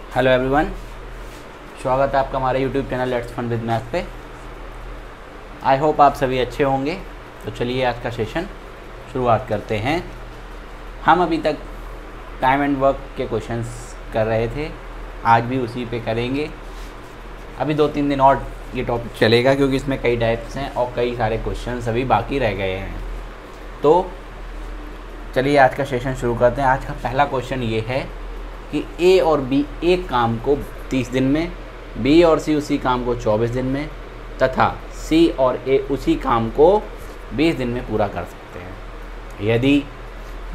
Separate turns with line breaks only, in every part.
Hello everyone, स्वागत है आपका हमारे YouTube channel let's fun with math पे। आई होप आप सभी अच्छे होंगे। तो चलिए आज का सेशन शुरुआत करते हैं। हम अभी तक टाइम एंड वर्क के क्वेश्चंस कर रहे थे, आज भी उसी पे करेंगे। अभी 2-3 दिन और ये टॉपिक चलेगा क्योंकि इसमें कई टाइप्स हैं और कई सारे क्वेश्चंस अभी बाकी रह गए हैं। तो चलिए आज का सेशन शुरू करते हैं। आज का पहला क्वेश्चन ये है कि ए और बी एक काम को 30 दिन में, बी और सी उसी काम को 24 दिन में तथा सी और ए उसी काम को 20 दिन में पूरा कर सकते हैं। यदि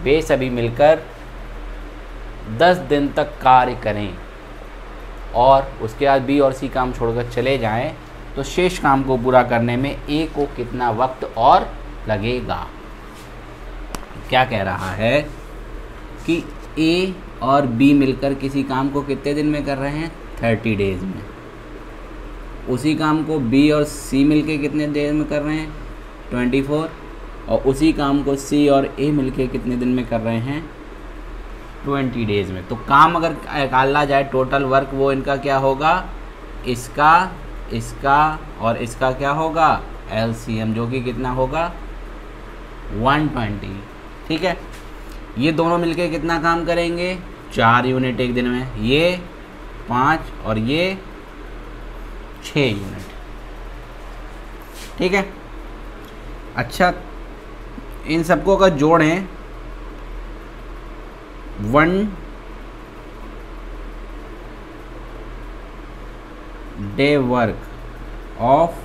वे सभी मिलकर 10 दिन तक कार्य करें और उसके बाद बी और सी काम छोड़कर चले जाएं, तो शेष काम को पूरा करने में ए को कितना वक्त और लगेगा। क्या कह रहा है कि ए और बी मिलकर किसी काम को कितने दिन में कर रहे हैं, 30 डेज़ में। उसी काम को बी और सी मिलके कितने डेज में कर रहे हैं, 24। और उसी काम को सी और ए मिलके कितने दिन में कर रहे हैं, 20 डेज़ में। तो काम अगर निकाला जाए टोटल वर्क, वो इनका क्या होगा, इसका और इसका क्या होगा, LCM, जो कि कितना होगा 120। ठीक है, ये दोनों मिलके कितना काम करेंगे, 4 यूनिट एक दिन में, ये 5 और ये 6 यूनिट। ठीक है, अच्छा इन सबको अगर जोड़ें, 1 day work of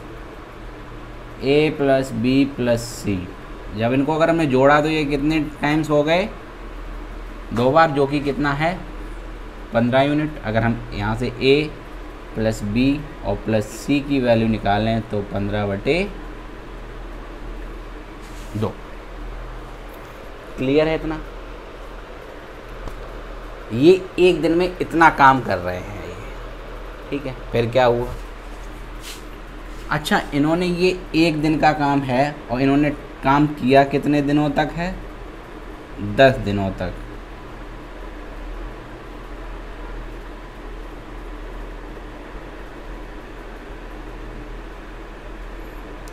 A + B + C, जब इनको अगर हमने जोड़ा तो ये कितने टाइम्स हो गए, 2 बार, जो कि कितना है 15 यूनिट। अगर हम यहाँ से A + B और +C की वैल्यू निकालें तो 15/2। क्लियर है इतना? ये एक दिन में इतना काम कर रहे हैं ये। ठीक है, फिर क्या हुआ, अच्छा इन्होंने ये एक दिन का काम है और इन्होंने काम किया कितने दिनों तक है, 10 दिनों तक।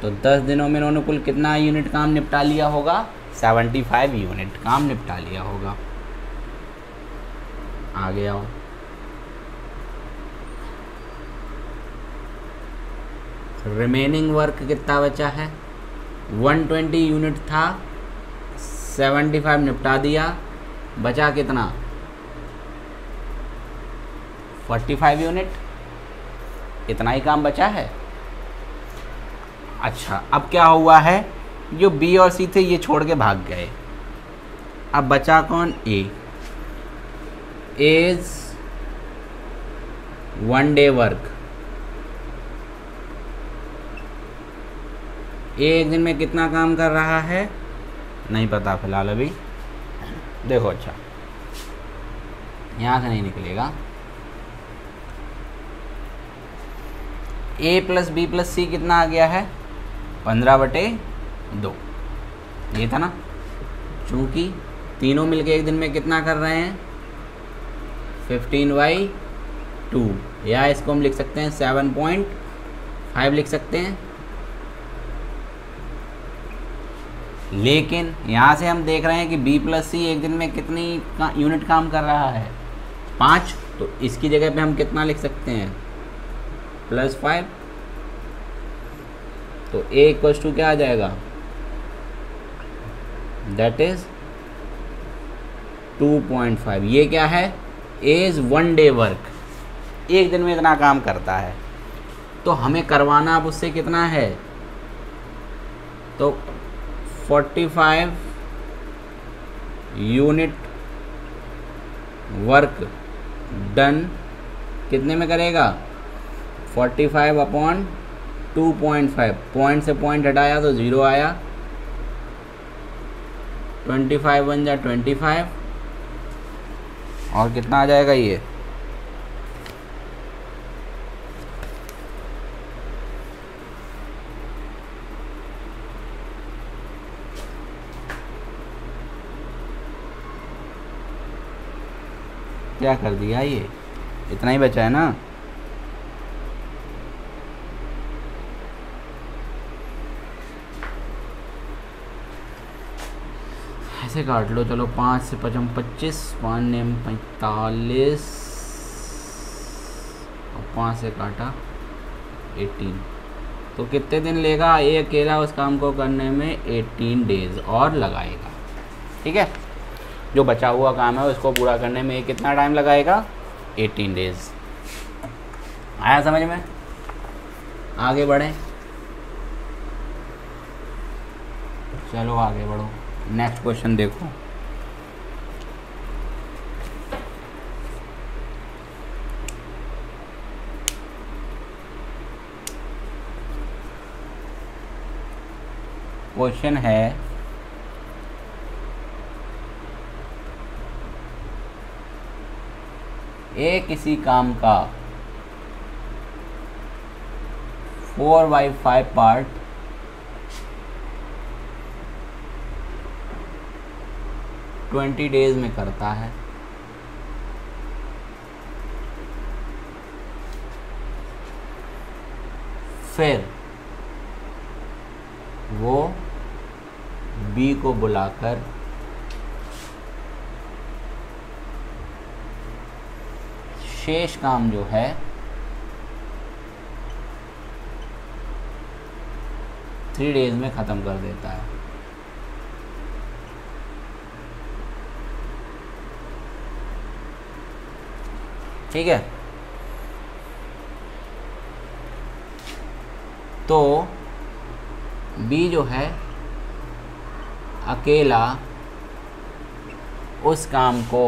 तो 10 दिनों में इन्होंने कुल कितना यूनिट काम निपटा लिया होगा, 75 यूनिट काम निपटा लिया होगा। आगे आओ, रिमेनिंग वर्क कितना बचा है, 120 यूनिट था, 75 निपटा दिया, बचा कितना 45 यूनिट, इतना ही काम बचा है। अच्छा अब क्या हुआ है, जो बी और सी थे ये छोड़ के भाग गए, अब बचा कौन, ए इज 1 डे वर्क। एक दिन में कितना काम कर रहा है नहीं पता फिलहाल अभी, देखो अच्छा यहाँ से नहीं निकलेगा। A + B + C कितना आ गया है, 15/2। ये था ना, चूँकि तीनों मिलके एक दिन में कितना कर रहे हैं, 15/2, या इसको हम लिख सकते हैं 7.5 लिख सकते हैं। लेकिन यहाँ से हम देख रहे हैं कि B + C एक दिन में कितनी यूनिट काम कर रहा है, 5। तो इसकी जगह पे हम कितना लिख सकते हैं, +5। तो A = क्या आ जाएगा, दैट इज 2.5। ये क्या है, इज 1 डे वर्क, एक दिन में इतना काम करता है। तो हमें करवाना अब उससे कितना है, तो 45 यूनिट वर्क डन कितने में करेगा, 45/2.5, पॉइंट से पॉइंट हटाया तो 0 आया, 25 बन जा 25, और कितना आ जाएगा ये, क्या कर दिया ये इतना ही बचा है ना। ऐसे काट लो, चलो 5 से 5 25, 5 नेम 45 और 5 से काटा 18। तो कितने दिन लेगा ये अकेला उस काम को करने में? 18 डेज और लगाएगा। ठीक है, जो बचा हुआ काम है उसको पूरा करने में कितना टाइम लगाएगा? 18 डेज। आया समझ में? आगे बढ़ें, चलो आगे बढ़ो। नेक्स्ट क्वेश्चन देखो। क्वेश्चन है ए किसी काम का 4/5 पार्ट ट्वेंटी डेज में करता है। फिर वो बी को बुलाकर शेष काम जो है थ्री डेज में ख़त्म कर देता है। ठीक है, तो बी जो है अकेला उस काम को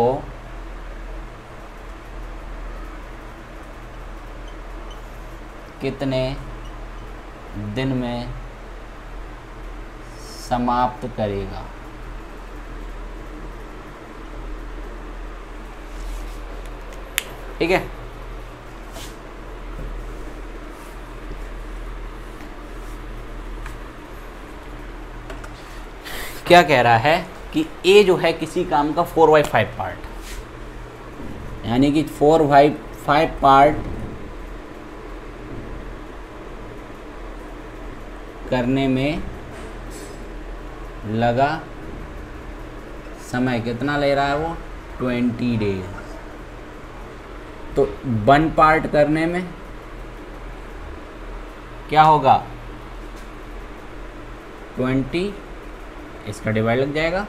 कितने दिन में समाप्त करेगा? ठीक है, क्या कह रहा है कि ए जो है किसी काम का 4/5 पार्ट, यानी कि 4/5 पार्ट करने में लगा समय कितना ले रहा है वो? 20 डेज। तो 1 पार्ट करने में क्या होगा? 20, इसका डिवाइड लग जाएगा,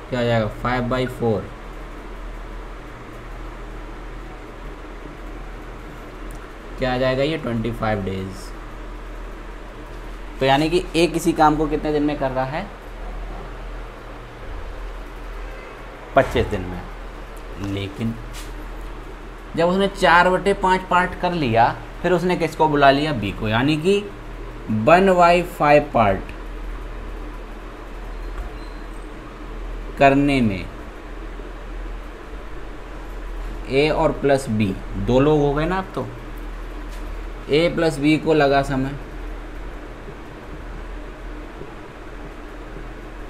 क्या आ जाएगा? 5/4, क्या आ जाएगा ये? 25 डेज। तो यानी कि ए किसी काम को कितने दिन में कर रहा है? 25 दिन में। लेकिन जब उसने 4/5 पार्ट कर लिया, फिर उसने किसको बुला लिया? बी को, यानी कि 1/5 पार्ट करने में ए और प्लस बी दो लोग हो गए ना। अब तो ए प्लस बी को लगा समय,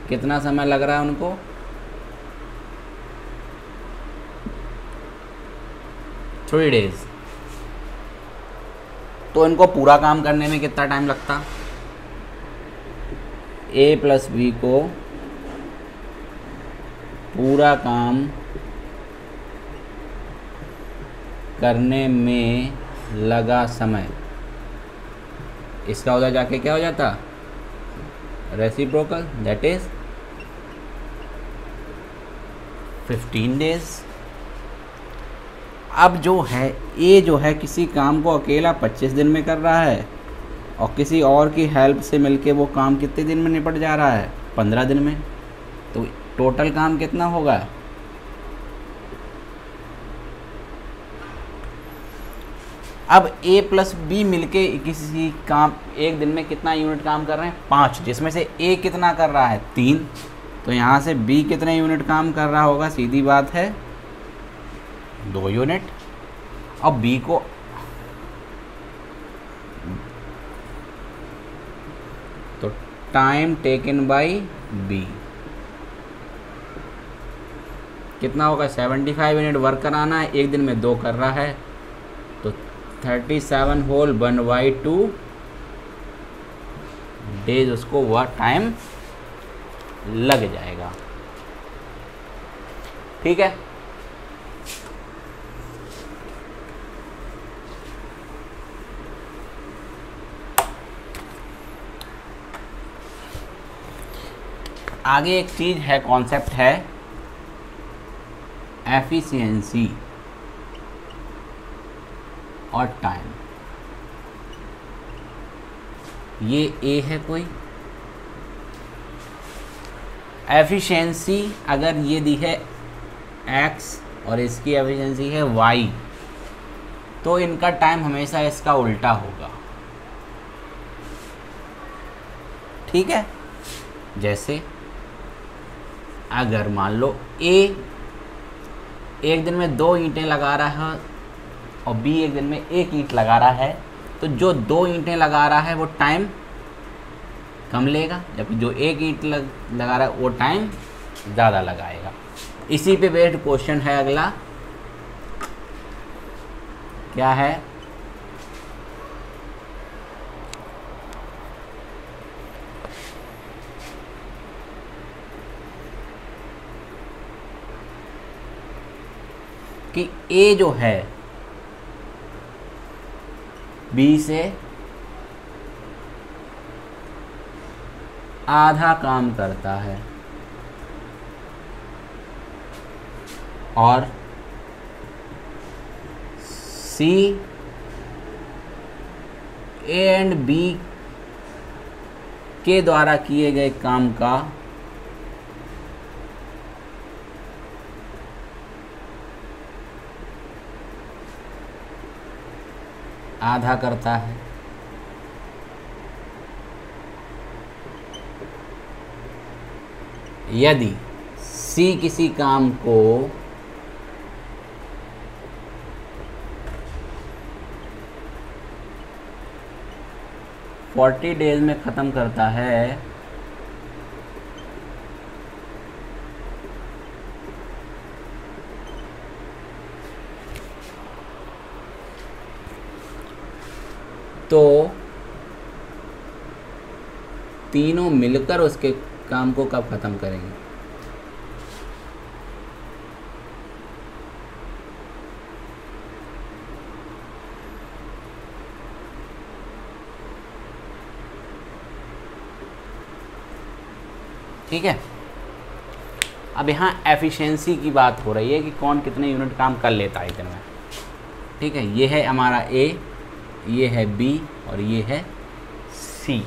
कितना समय लग रहा है उनको? 3 डेज। तो इनको पूरा काम करने में कितना टाइम लगता? ए प्लस बी को पूरा काम करने में लगा समय, इसका उधर जाके क्या हो जाता? Reciprocal, that is 15 days. अब जो है ए जो है किसी काम को अकेला 25 दिन में कर रहा है और किसी और की हेल्प से मिलके वो काम कितने दिन में निपट जा रहा है? 15 दिन में। तो टोटल काम कितना होगा? अब ए प्लस बी मिलके किसी काम एक दिन में कितना यूनिट काम कर रहे हैं? 5, जिसमें से ए कितना कर रहा है? 3। तो यहाँ से बी कितने यूनिट काम कर रहा होगा? सीधी बात है 2 यूनिट। अब बी को तो टाइम टेकन बाय बी, कितना होगा, 75 यूनिट वर्क कराना है, एक दिन में 2 कर रहा है, तो 37 होल 1/2 डेज उसको वह टाइम लग जाएगा। ठीक है, आगे एक चीज है, कॉन्सेप्ट है एफिशिएंसी और टाइम। ये ए है कोई एफिशिएंसी, अगर ये दी है एक्स और इसकी एफिशिएंसी है वाई, तो इनका टाइम हमेशा इसका उल्टा होगा। ठीक है, जैसे अगर मान लो ए एक दिन में 2 ईंटें लगा रहा है और बी एक दिन में 1 ईंट लगा रहा है, तो जो 2 ईंटें लगा रहा है वो टाइम कम लेगा, जबकि जो 1 ईंट लगा रहा है वो टाइम ज़्यादा लगाएगा। इसी पे बेस्ड क्वेश्चन है अगला, क्या है, कि ए जो है बी से आधा काम करता है और सी ए एंड बी के द्वारा किए गए काम का आधा करता है। यदि सी किसी काम को फोर्टी डेज में ख़त्म करता है तो तीनों मिलकर उसके काम को कब ख़त्म करेंगे। ठीक है, अब यहाँ एफिशिएंसी की बात हो रही है कि कौन कितने यूनिट काम कर लेता है इतने में। ठीक है, ये है हमारा ए, ये है बी और ये है सी।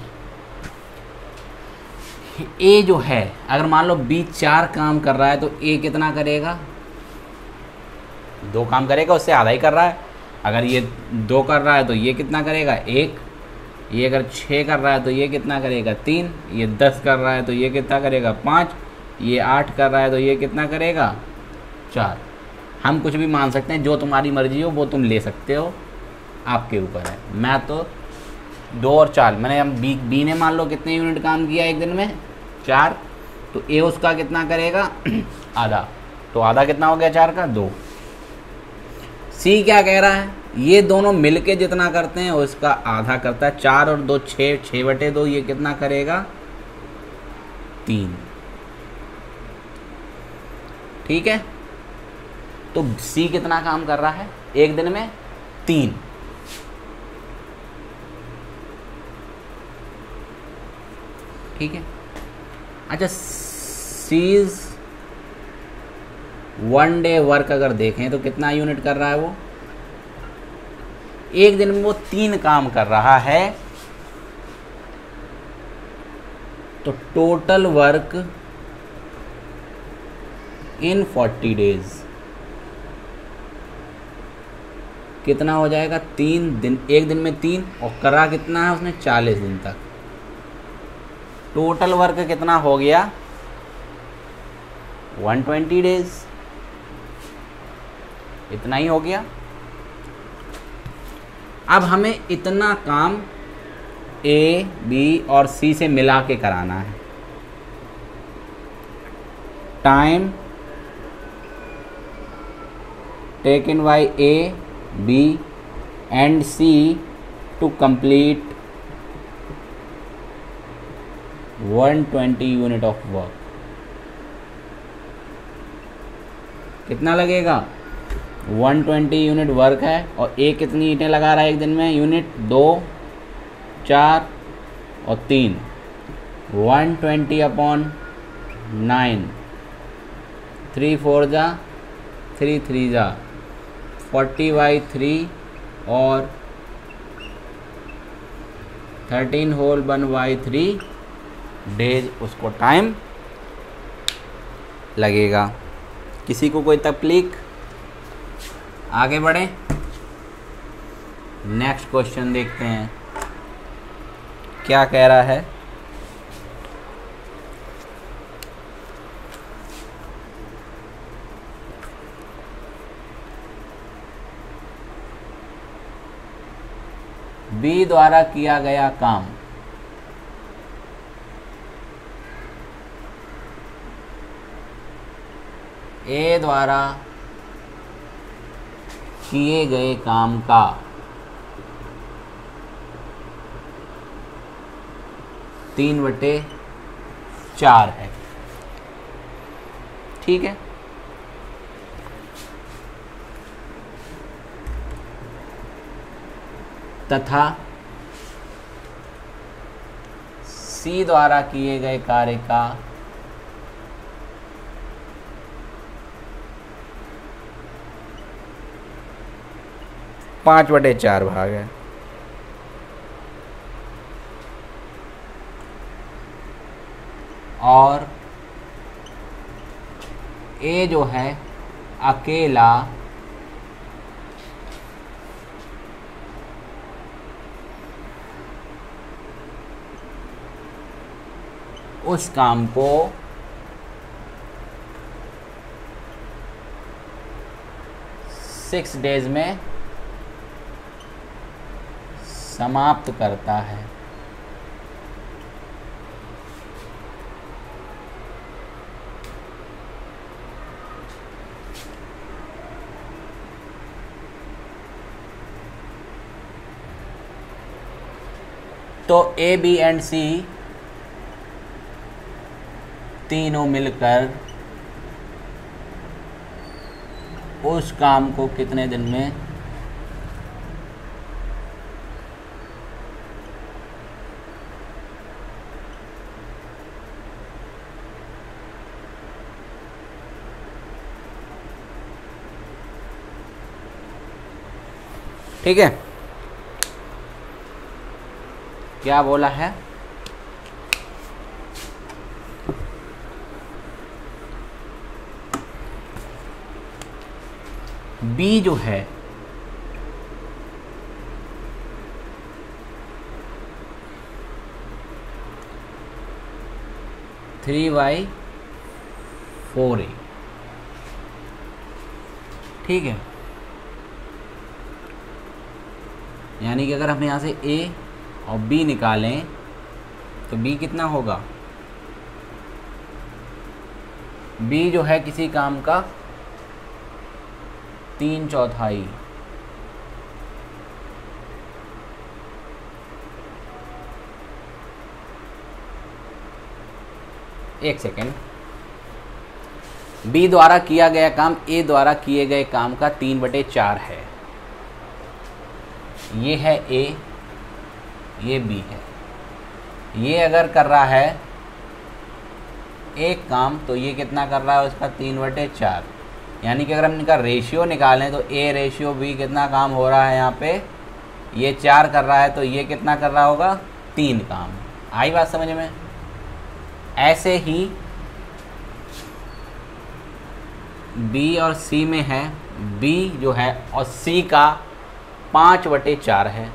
ए जो है, अगर मान लो बी 4 काम कर रहा है तो ए कितना करेगा, 2 काम करेगा, उससे आधा ही कर रहा है। अगर ये 2 कर रहा है तो ये कितना करेगा, 1। ये अगर 6 कर रहा है तो ये कितना करेगा, 3। ये 10 कर रहा है तो ये कितना करेगा, 5। ये 8 कर रहा है तो ये कितना करेगा, 4। हम कुछ भी मान सकते हैं, जो तुम्हारी मर्जी हो वो तुम ले सकते हो, आपके ऊपर है। मैं तो 2 और 4, मैंने हम बी ने मान लो कितने यूनिट काम किया एक दिन में, 4, तो ए उसका कितना करेगा आधा, तो आधा कितना हो गया 4 का, 2। सी क्या कह रहा है, ये दोनों मिलके जितना करते हैं उसका आधा करता है। 4 और 2 6, 6/2, ये कितना करेगा, 3। ठीक है, तो सी कितना काम कर रहा है एक दिन में, 3। ठीक है, अच्छा सीज 1 डे वर्क अगर देखें तो कितना यूनिट कर रहा है वो, एक दिन में वो 3 काम कर रहा है, तो टोटल वर्क इन 40 डेज कितना हो जाएगा, 3 दिन, एक दिन में 3, और करा कितना है उसने 40 दिन तक। टोटल वर्क कितना हो गया, 120 डेज, इतना ही हो गया। अब हमें इतना काम ए, बी और सी से मिला के कराना है। Time taken by A, B and C to complete 120 unit of work. कितना लगेगा? 120 यूनिट वर्क है और ए कितनी ईंटें लगा रहा है एक दिन में? यूनिट 2, 4 और 3। 120/9, 3 4 जा 3 3 जा 40/3 और 13 होल 1/3 डेज उसको टाइम लगेगा। किसी को कोई तकलीफ? आगे बढ़े, नेक्स्ट क्वेश्चन देखते हैं क्या कह रहा है। बी द्वारा किया गया काम ए द्वारा किए गए काम का 3/4 है। ठीक है, तथा सी द्वारा किए गए कार्य का 5/4 भाग है। और ए जो है अकेला उस काम को 6 डेज में समाप्त करता है। तो ए, बी एंड सी तीनों मिलकर उस काम को कितने दिन में ठीक है, क्या बोला है? बी जो है थ्री बाई 4A, ठीक है। यानी कि अगर हम यहाँ से A और B निकालें तो B कितना होगा? B जो है किसी काम का 3/4। एक सेकेंड, B द्वारा किया गया काम A द्वारा किए गए काम का 3/4 है। ये है A, ये B है। ये अगर कर रहा है एक काम तो ये कितना कर रहा है उसका 3/4। यानी कि अगर हम इनका रेशियो निकालें तो A रेशियो B कितना काम हो रहा है यहाँ पे? ये 4 कर रहा है तो ये कितना कर रहा होगा? 3 काम। आई बात समझ में? ऐसे ही B और C में है, B जो है और C का 5/4 है।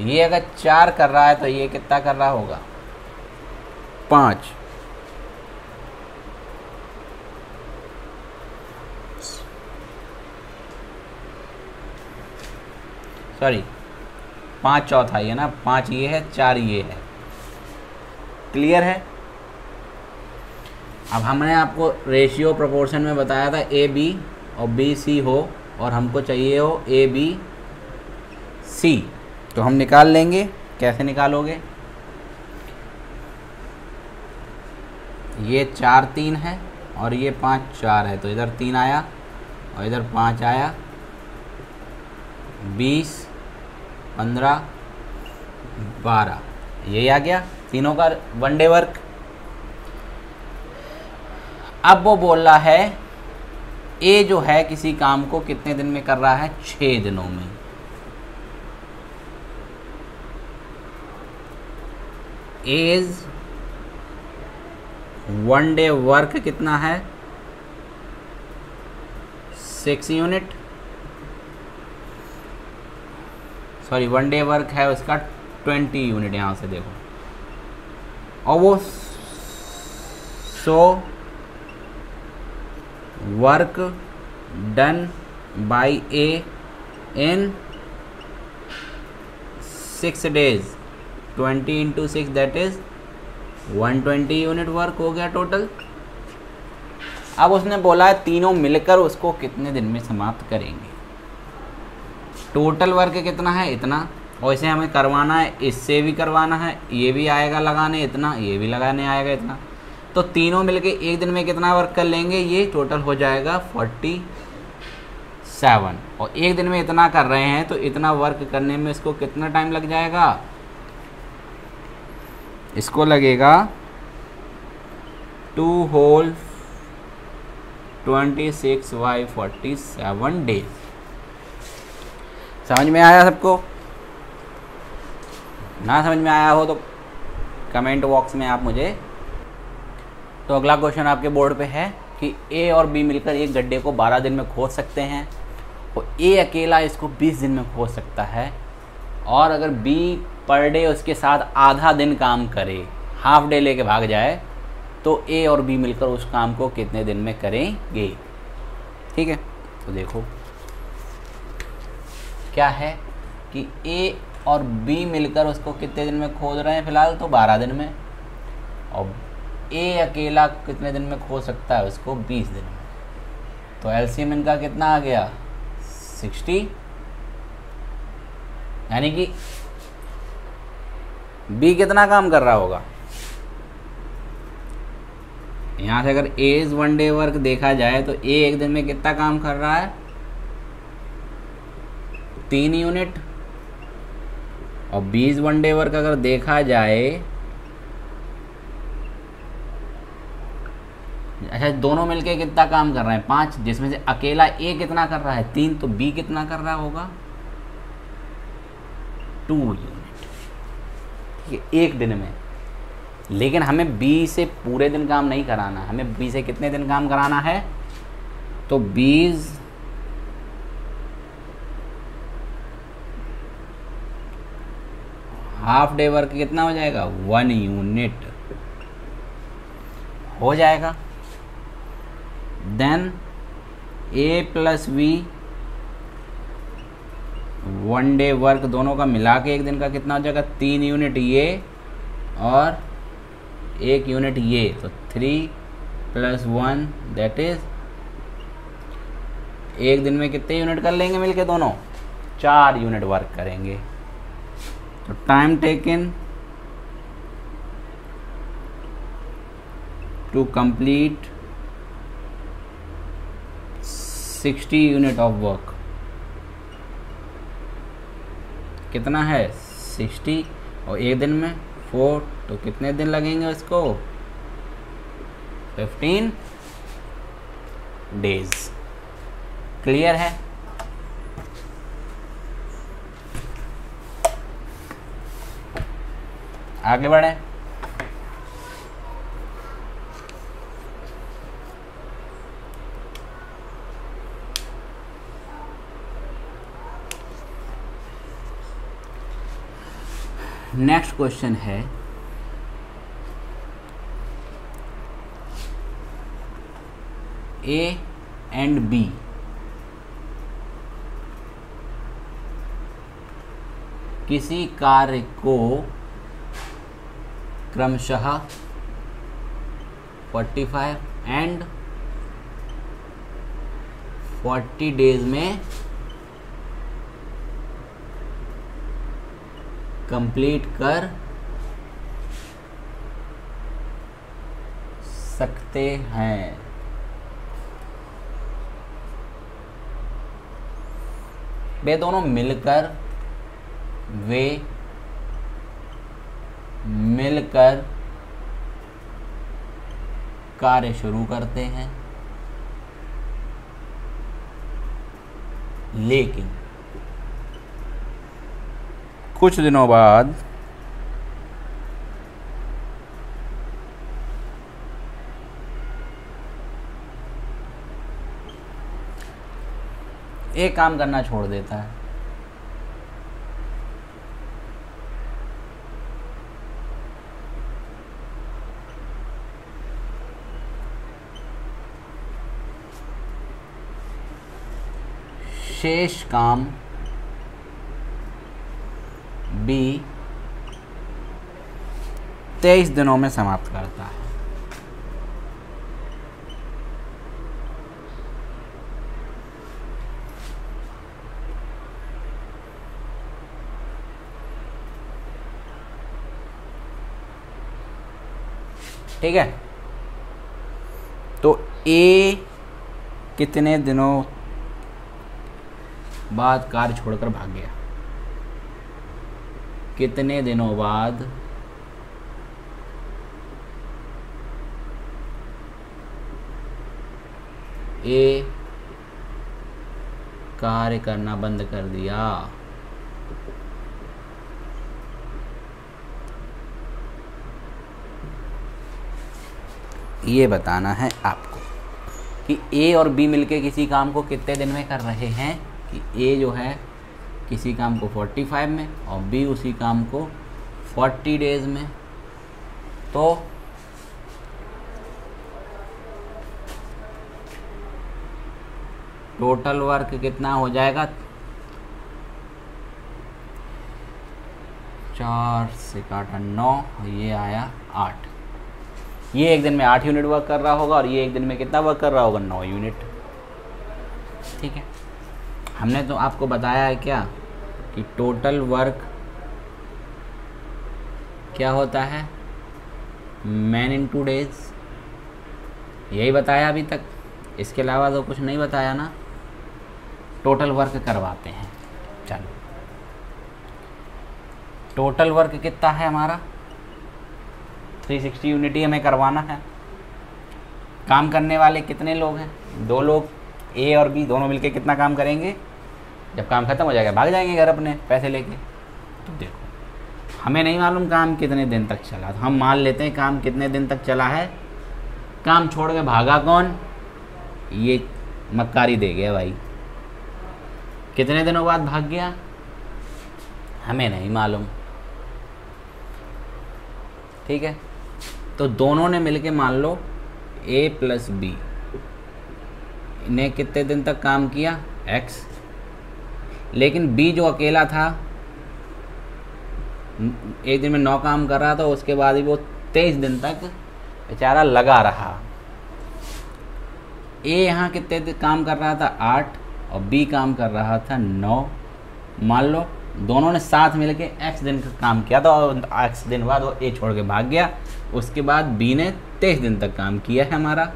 ये अगर 4 कर रहा है तो ये कितना कर रहा होगा? 5। सॉरी 5/4 है ना, 5 ये है 4 ये है। क्लियर है? अब हमने आपको रेशियो प्रोपोर्शन में बताया था A B और बी सी हो और हमको चाहिए हो ए बी सी, तो हम निकाल लेंगे। कैसे निकालोगे? ये 4 3 है और ये 5 4 है, तो इधर 3 आया और इधर 5 आया, 20 15 12, यही आ गया तीनों का वनडे वर्क। अब वो बोल रहा है ए जो है किसी काम को कितने दिन में कर रहा है? 6 दिनों में। एज वन डे वर्क कितना है? 6 unit, sorry one day work है उसका 20 यूनिट, यहाँ से देखो। और वो work done by A in 6 days, 20 into 6 that is 120 unit work हो गया टोटल। अब उसने बोला है तीनों मिलकर उसको कितने दिन में समाप्त करेंगे। टोटल वर्क कितना है? इतना, और इसे हमें करवाना है, इससे भी करवाना है, ये भी आएगा लगाने इतना, ये भी लगाने आएगा इतना, तो तीनों मिलके एक दिन में कितना वर्क कर लेंगे? ये टोटल हो जाएगा 47। और एक दिन में इतना कर रहे हैं तो इतना वर्क करने में इसको कितना टाइम लग जाएगा? इसको लगेगा 2 whole 26 by 47 डेज। समझ में आया सबको? ना समझ में आया हो तो कमेंट बॉक्स में आप मुझे। तो अगला क्वेश्चन आपके बोर्ड पे है कि ए और बी मिलकर एक गड्ढे को 12 दिन में खोद सकते हैं और ए अकेला इसको 20 दिन में खोद सकता है, और अगर बी पर डे उसके साथ आधा दिन काम करे, हाफ डे लेके भाग जाए, तो ए और बी मिलकर उस काम को कितने दिन में करेंगे। ठीक है, तो देखो क्या है कि ए और बी मिलकर उसको कितने दिन में खोद रहे हैं? फिलहाल तो 12 दिन में, और ए अकेला कितने दिन में खोद सकता है उसको? 20 दिन में। तो एलसीएम इनका कितना आ गया? 60, यानी कि बी कितना काम कर रहा होगा? यहाँ से अगर एज वन डे वर्क देखा जाए तो ए एक दिन में कितना काम कर रहा है? 3 यूनिट। और 20 वन डे वर्क अगर देखा जाए, अच्छा दोनों मिलके कितना काम कर रहे हैं? 5, जिसमें से अकेला ए कितना कर रहा है? 3, तो बी कितना कर रहा होगा? 2 यूनिट। ठीक है, एक दिन में। लेकिन हमें बी से पूरे दिन काम नहीं कराना, हमें बी से कितने दिन काम कराना है? तो 20 हाफ डे वर्क कितना हो जाएगा? 1 यूनिट हो जाएगा। Then A plus B one day work दोनों का मिला के एक दिन का कितना हो जाएगा? 3 यूनिट ये और 1 यूनिट ये, तो 3 + 1 दैट इज, एक दिन में कितने यूनिट कर लेंगे मिलके दोनों? 4 यूनिट वर्क करेंगे। तो time taken to complete 60 unit of work कितना है? 60, और एक दिन में 4, तो कितने दिन लगेंगे इसको? 15 डेज। क्लियर है? आगे बढ़े। नेक्स्ट क्वेश्चन है ए एंड बी किसी कार्य को क्रमशः 45 एंड 40 डेज में कंप्लीट कर सकते हैं। वे दोनों मिलकर कार्य शुरू करते हैं, लेकिन कुछ दिनों बाद एक काम करना छोड़ देता है। शेष काम बी 23 दिनों में समाप्त करता है। ठीक है, तो ए कितने दिनों बाद कार्य छोड़कर भाग गया? कितने दिनों बाद ए कार्य करना बंद कर दिया? ये बताना है आपको कि ए और बी मिलके किसी काम को कितने दिन में कर रहे हैं। कि ए जो है किसी काम को 45 में और बी उसी काम को 40 डेज में। तो टोटल वर्क कितना हो जाएगा? 4 से काटा 9, ये आया 8। ये एक दिन में 8 यूनिट वर्क कर रहा होगा और ये एक दिन में कितना वर्क कर रहा होगा? 9 यूनिट। ठीक है, हमने तो आपको बताया है क्या कि टोटल वर्क क्या होता है? Man into days. यही बताया अभी तक, इसके अलावा तो कुछ नहीं बताया ना। टोटल वर्क करवाते हैं। चलो, टोटल वर्क कितना है हमारा? 360 यूनिट ही हमें करवाना है। काम करने वाले कितने लोग हैं? 2 लोग, ए और बी दोनों मिलके कितना काम करेंगे? जब काम खत्म हो जाएगा भाग जाएंगे घर अपने पैसे लेके। तो देखो, हमें नहीं मालूम काम कितने दिन तक चला, तो हम मान लेते हैं काम कितने दिन तक चला है। काम छोड़ के भागा कौन? ये मक्कारी दे गया भाई। कितने दिनों बाद भाग गया हमें नहीं मालूम। ठीक है, तो दोनों ने मिलके मान लो ए प्लस बी ने कितने दिन तक काम किया? एक्स। लेकिन बी जो अकेला था एक दिन में 9 काम कर रहा था, उसके बाद भी वो 23 दिन तक बेचारा लगा रहा। ए यहाँ कितने काम कर रहा था? 8, और बी काम कर रहा था 9। मान लो दोनों ने साथ मिलके एक्स दिन का काम किया था और एक्स दिन बाद वो ए छोड़ के भाग गया। उसके बाद बी ने 23 दिन तक काम किया है हमारा।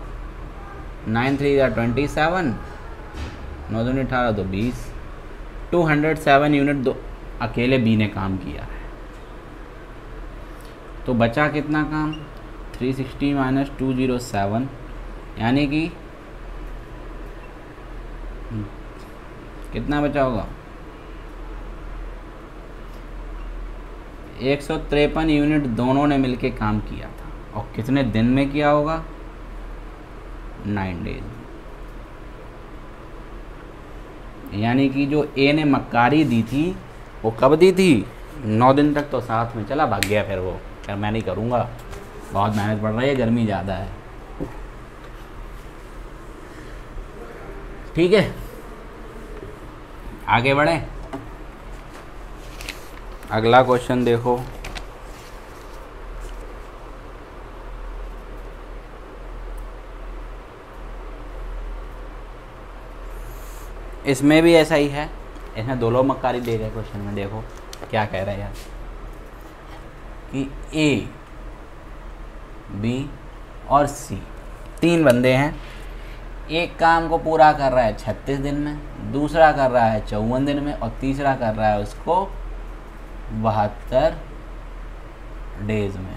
9 3 27, 9 दूनी 18 तो 20, 207 यूनिट दो अकेले बी ने काम किया है। तो बचा कितना काम? 360 माइनस 207, यानी कि कितना बचा होगा? 153 यूनिट दोनों ने मिलके काम किया था। और कितने दिन में किया होगा? 9 डेज। यानी कि जो ए ने मक्कारी दी थी वो कब दी थी? 9 दिन तक तो साथ में चला, भाग गया। फिर वो यार मैं नहीं करूँगा, बहुत मेहनत पड़ रही है, गर्मी ज़्यादा है। ठीक है, आगे बढ़े। अगला क्वेश्चन देखो। इसमें भी ऐसा ही है, इसमें दो लोग मक्कारी दे गए क्वेश्चन में। देखो क्या कह रहे हैं यार कि ए, बी और सी, 3 बंदे हैं। एक काम को पूरा कर रहा है 36 दिन में, दूसरा कर रहा है 54 दिन में, और तीसरा कर रहा है उसको 72 डेज में।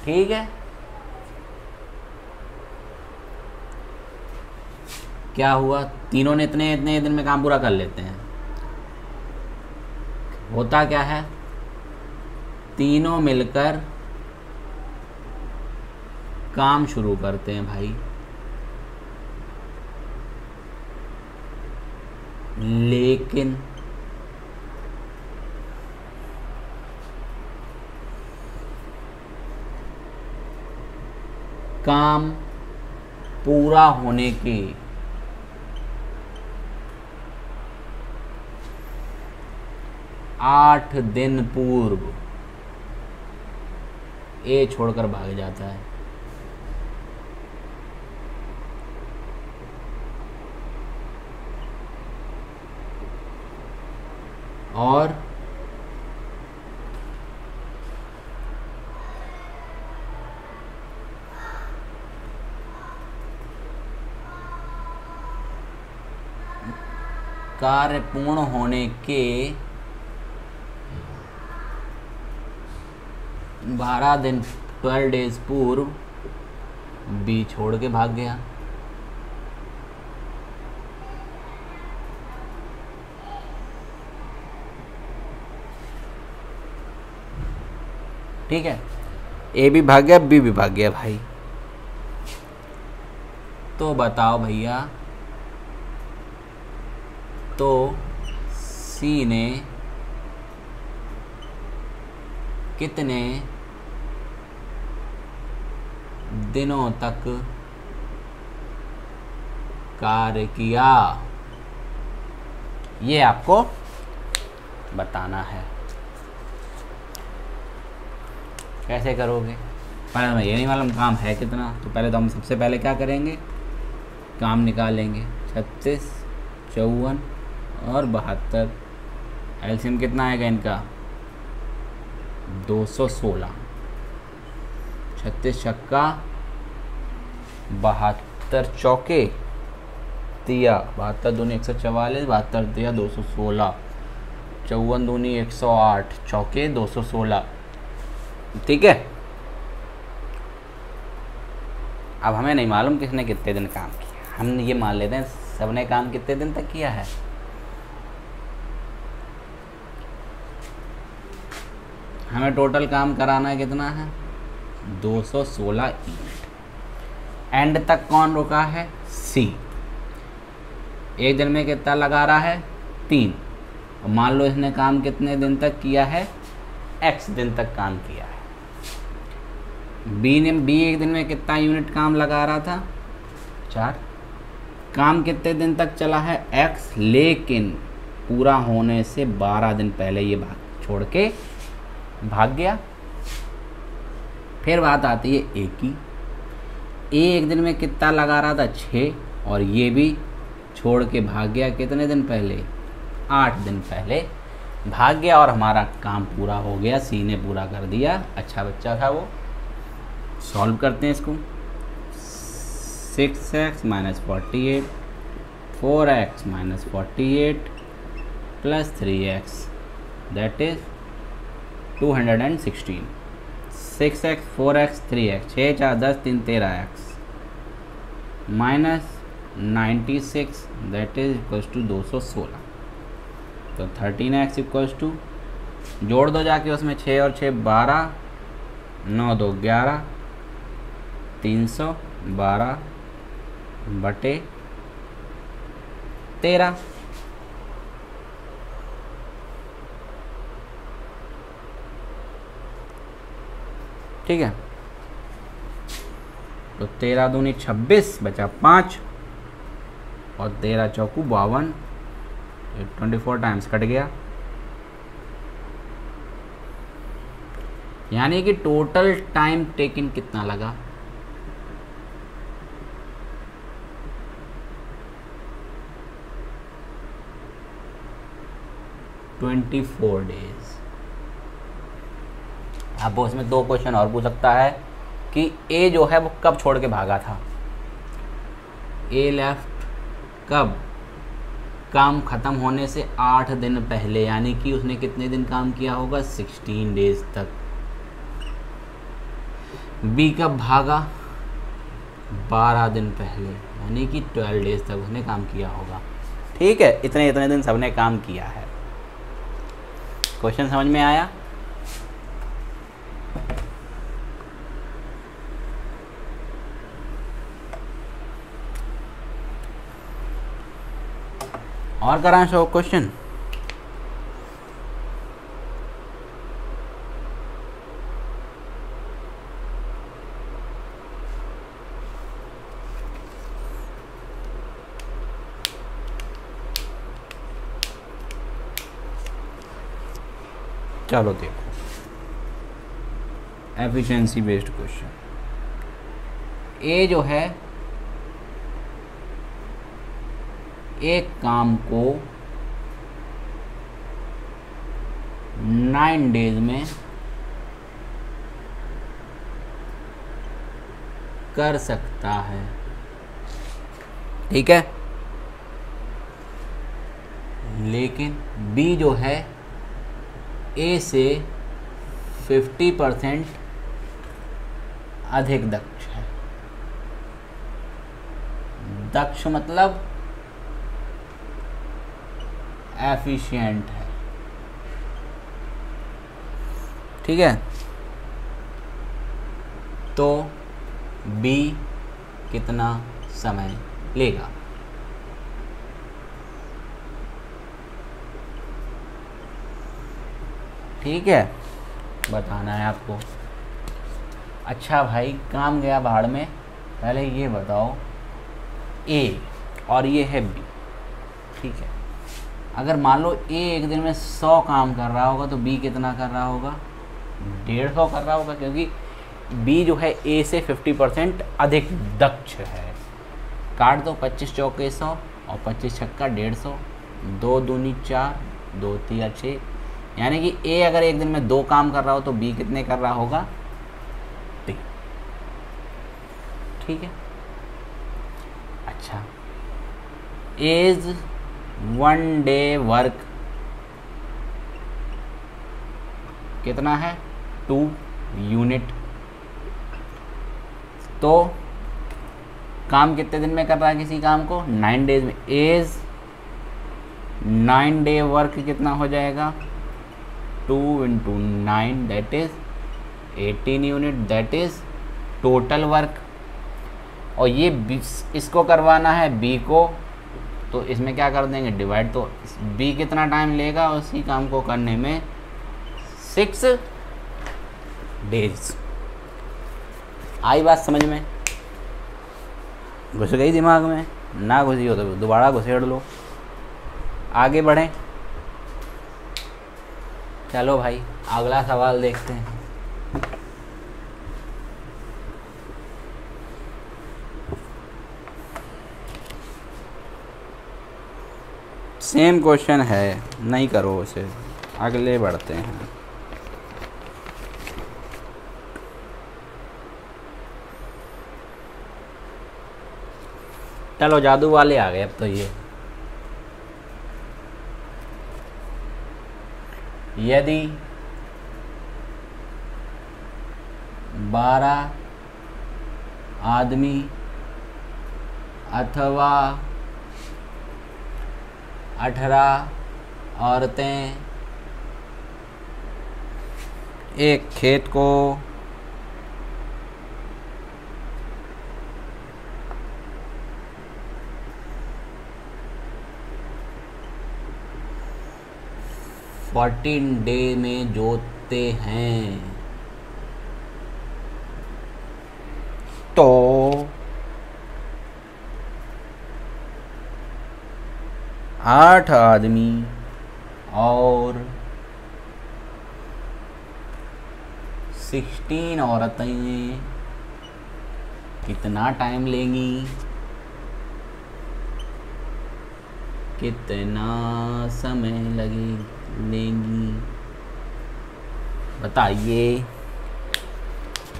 ठीक है, क्या हुआ, तीनों ने इतने इतने दिन में काम पूरा कर लेते हैं। होता क्या है, तीनों मिलकर काम शुरू करते हैं भाई, लेकिन काम पूरा होने के 8 दिन पूर्व ए छोड़कर भाग जाता है। और कार्य पूर्ण होने के 12 दिन 12 डेज पूर्व बी छोड़ के भाग गया। ठीक है, ए भी भाग गया, बी भी भाग गया भाई। तो बताओ भैया, तो सी ने कितने दिनों तक कार्य किया, ये आपको बताना है। कैसे करोगे, पहले हमें ये नहीं मालूम काम है कितना, तो पहले तो हम सबसे पहले क्या करेंगे, काम निकालेंगे। 36, 54 और 72, एलसीएम कितना आएगा इनका, 216। 36 छक्का 72 चौके तिया, 72 दूनी 144, 72 तिया 216, 54 दूनी 108, चौके 216। ठीक है, अब हमें नहीं मालूम किसने कितने दिन काम किया, हम ये मान लेते हैं सबने काम कितने दिन तक किया है। हमें टोटल काम कराना है कितना है, 216 यूनिट। एंड तक कौन रुका है, सी। एक दिन में कितना लगा रहा है, 3। और मान लो इसने काम कितने दिन तक किया है, x दिन तक काम किया है। बी एक दिन में कितना यूनिट काम लगा रहा था, 4। काम कितने दिन तक चला है, x, लेकिन पूरा होने से 12 दिन पहले ये भाग छोड़ के भाग गया। फिर बात आती है ए की। ए एक दिन में कितना लगा रहा था, 6, और ये भी छोड़ के भाग गया कितने दिन पहले, 8 दिन पहले भाग गया, और हमारा काम पूरा हो गया, सी ने पूरा कर दिया। अच्छा बच्चा था वो। सॉल्व करते हैं इसको। 6x - 48, 4x - 48 plus 3x, that is 216। 6x 4x 3x, 6 4 10 3 13x minus 96, that is equals to 216। तो 13x इक्वल्स टू, जोड़ दो जाके उसमें, 6 और 6 12, 9 2 11, 312 बटे 13। ठीक है, तो 13 दूनी 26 बचा 5, और 13 चौकू 52, 24 टाइम्स कट गया। यानी कि टोटल टाइम टेकिंग कितना लगा, 24 डेज। अब उसमें 2 क्वेश्चन और पूछ सकता है कि ए जो है वो कब छोड़ के भागा था। ए लेफ्ट कब? काम ख़त्म होने से 8 दिन पहले, यानी कि उसने कितने दिन काम किया होगा? 16 डेज तक। बी कब भागा? 12 दिन पहले, यानी कि 12 डेज तक उसने काम किया होगा। ठीक है, इतने इतने दिन सबने काम किया है। क्वेश्चन समझ में आया? और कराएं शो क्वेश्चन? चलो देखो, एफिशिएंसी बेस्ड क्वेश्चन। ए जो है एक काम को 9 डेज में कर सकता है। ठीक है, लेकिन बी जो है ए से 50% अधिक दक्ष है। दक्ष मतलब एफिशिएंट है। ठीक है, तो बी कितना समय लेगा? ठीक है, बताना है आपको। अच्छा भाई, काम गया भाड़ में। पहले ये बताओ, ए और ये है बी। ठीक है, अगर मान लो ए एक दिन में 100 काम कर रहा होगा तो बी कितना कर रहा होगा? 150 कर रहा होगा, क्योंकि बी जो है ए से 50% अधिक दक्ष है। काट दो, 25 चौके 100 और 25 छक्का 150, 2 दूनी 4, 2 तिया 6, यानी कि ए अगर एक दिन में 2 काम कर रहा हो तो बी कितने कर रहा होगा? 3। ठीक है, अच्छा, एज 1 डे वर्क कितना है? 2 यूनिट। तो काम कितने दिन में कर रहा है किसी काम को? 9 डेज में। एज 9 डे वर्क कितना हो जाएगा? 2 × 9 that is 18 unit, that is total work. और ये इसको करवाना है बी को, तो इसमें क्या कर देंगे? डिवाइड। तो बी कितना टाइम लेगा उसी काम को करने में? 6 डेज। आई बात समझ में? घुस गई दिमाग में? ना घुसी हो तो दोबारा घुसेड़ लो। आगे बढ़ें। चलो भाई, अगला सवाल देखते हैं। सेम क्वेश्चन है, नहीं करो उसे, अगले बढ़ते हैं। चलो, जादू वाले आ गए अब तो। ये यदि 12 आदमी अथवा 18 औरतें एक खेत को डे में जोतते हैं, तो आठ आदमी और 16 औरतें कितना टाइम लेंगी? कितना समय लगेगा? लेंगी बताइए।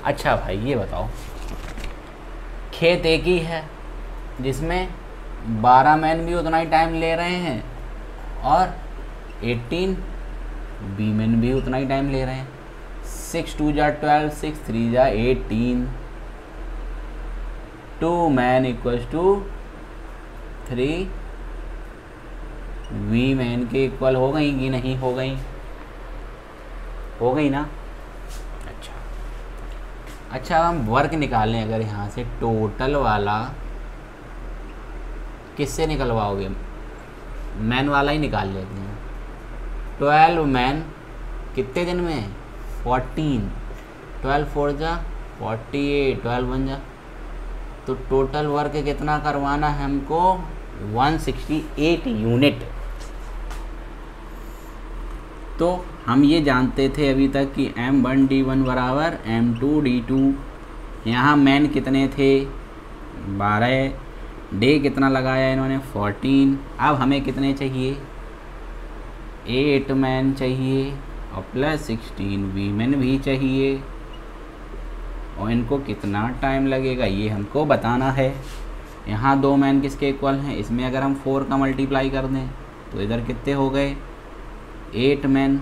अच्छा भाई ये बताओ, खेत एक ही है जिसमें 12 मैन भी उतना ही टाइम ले रहे हैं और 18 बी मैन भी उतना ही टाइम ले रहे हैं। 6 2 जा 12, 6 3 जा 18, 2 man equals to 3 women के इक्वल हो गई कि नहीं हो गई? हो गई ना। अच्छा हम वर्क निकालें अगर यहाँ से टोटल वाला, किससे निकलवाओगे? मैन वाला ही निकाल लेते हैं। 12 मैन कितने दिन में? 14, 12 4 जा 48, 12 1 जा, तो टोटल वर्क कितना करवाना है हमको? 168 यूनिट। तो हम ये जानते थे अभी तक कि M1 D1 बराबर M2 D2। यहाँ मैन कितने थे? 12। डे कितना लगाया इन्होंने? 14। अब हमें कितने चाहिए? 8 मैन चाहिए और प्लस 16 वी मैन भी चाहिए। और इनको कितना टाइम लगेगा ये हमको बताना है। यहाँ 2 मैन किसके इक्वल हैं? इसमें अगर हम 4 का मल्टीप्लाई कर दें तो इधर कितने हो गए? 8 मैन।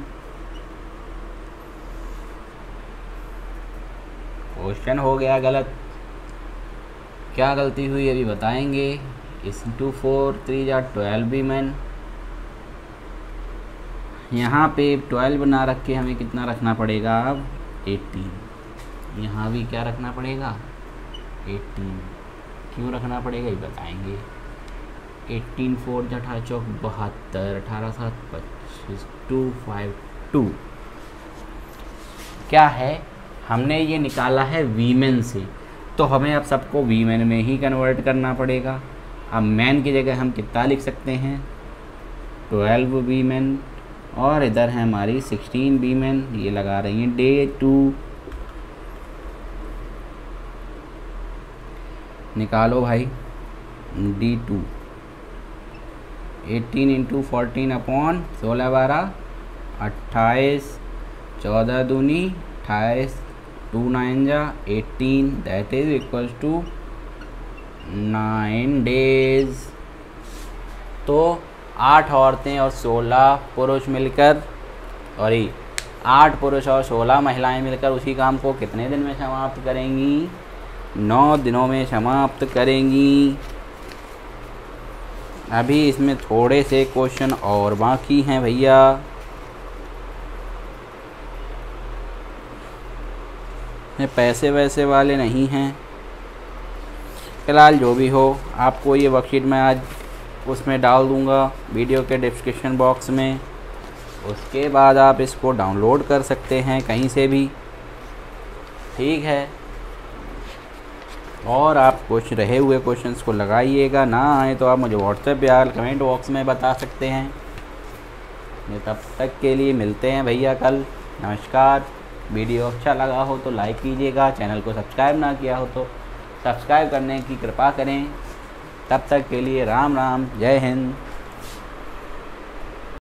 क्वेश्चन हो गया गलत। क्या गलती हुई अभी बताएंगे। इस 2 4 3 जा 12 बी मैन। यहाँ पे 12 ना रख के हमें कितना रखना पड़ेगा? अब 18। यहाँ भी क्या रखना पड़ेगा? 18। क्यों रखना पड़ेगा ये बताएंगे। 18 4 जा 18 चौक 72, 18 7 25, 2 5 2। क्या है? हमने ये निकाला है वीमेन से, तो हमें अब सबको वीमेन में ही कन्वर्ट करना पड़ेगा। अब मैन की जगह हम कितना लिख सकते हैं? 12 वीमेन और इधर है हमारी 16 वीमेन। ये लगा रही हैं डे 2। निकालो भाई D2। 18 इंटू 14 अपॉन 16 12 28, 14 दूनी 28, 2 9 जा 18, that is equals to 9 days. तो 8 औरतें और 16 पुरुष मिलकर, और 8 पुरुष और 16 महिलाएं मिलकर उसी काम को कितने दिन में समाप्त करेंगी? 9 दिनों में समाप्त करेंगी। अभी इसमें थोड़े से क्वेश्चन और बाकी हैं भैया। ये पैसे वैसे वाले नहीं हैं। फ़िलहाल जो भी हो, आपको ये वर्कशीट मैं आज उसमें डाल दूँगा वीडियो के डिस्क्रिप्शन बॉक्स में। उसके बाद आप इसको डाउनलोड कर सकते हैं कहीं से भी, ठीक है। और आप कुछ रहे हुए क्वेश्चंस को लगाइएगा, ना आए तो आप मुझे व्हाट्सएप या कमेंट बॉक्स में बता सकते हैं। तब तक के लिए मिलते हैं भैया कल। नमस्कार। वीडियो अच्छा लगा हो तो लाइक कीजिएगा, चैनल को सब्सक्राइब ना किया हो तो सब्सक्राइब करने की कृपा करें। तब तक के लिए राम राम, जय हिंद।